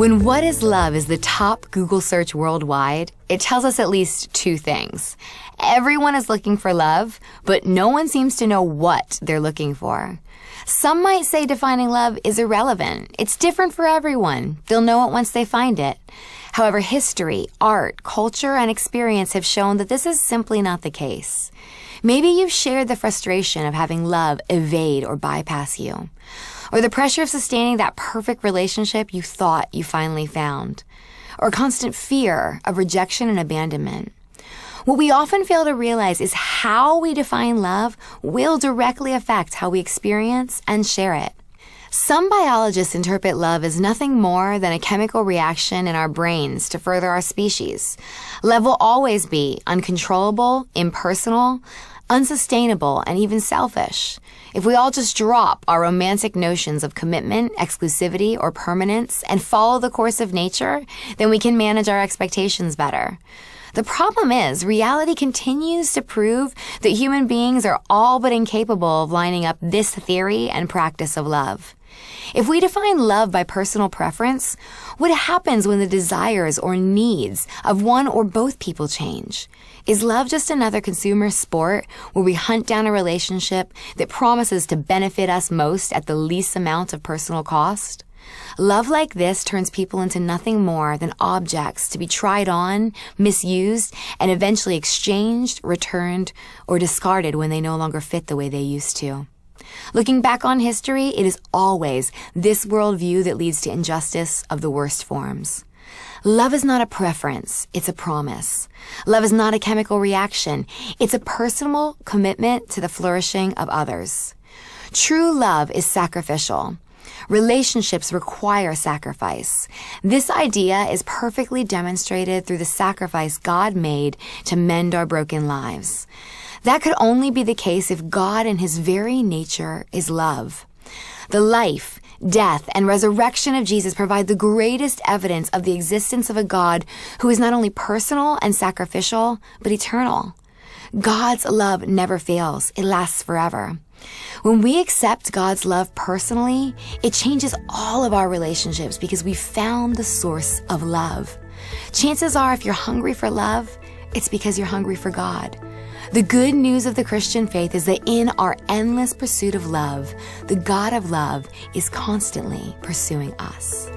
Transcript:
When "what is love" is the top Google search worldwide, it tells us at least two things. Everyone is looking for love, but no one seems to know what they're looking for. Some might say defining love is irrelevant. It's different for everyone. They'll know it once they find it. However, history, art, culture, and experience have shown that this is simply not the case. Maybe you've shared the frustration of having love evade or bypass you, or the pressure of sustaining that perfect relationship you thought you finally found, or constant fear of rejection and abandonment. What we often fail to realize is how we define love will directly affect how we experience and share it. Some biologists interpret love as nothing more than a chemical reaction in our brains to further our species. Love will always be uncontrollable, impersonal, unsustainable, and even selfish. If we all just drop our romantic notions of commitment, exclusivity, or permanence and follow the course of nature, then we can manage our expectations better. The problem is, reality continues to prove that human beings are all but incapable of lining up this theory and practice of love. If we define love by personal preference, what happens when the desires or needs of one or both people change? Is love just another consumer sport where we hunt down a relationship that promises to benefit us most at the least amount of personal cost? Love like this turns people into nothing more than objects to be tried on, misused, and eventually exchanged, returned, or discarded when they no longer fit the way they used to. Looking back on history, it is always this worldview that leads to injustice of the worst forms. Love is not a preference, it's a promise. Love is not a chemical reaction, it's a personal commitment to the flourishing of others. True love is sacrificial. Relationships require sacrifice. This idea is perfectly demonstrated through the sacrifice God made to mend our broken lives. That could only be the case if God in His very nature is love. The life, death, and resurrection of Jesus provide the greatest evidence of the existence of a God who is not only personal and sacrificial, but eternal. God's love never fails. It lasts forever. When we accept God's love personally, it changes all of our relationships because we found the source of love. Chances are, if you're hungry for love, it's because you're hungry for God. The good news of the Christian faith is that in our endless pursuit of love, the God of love is constantly pursuing us.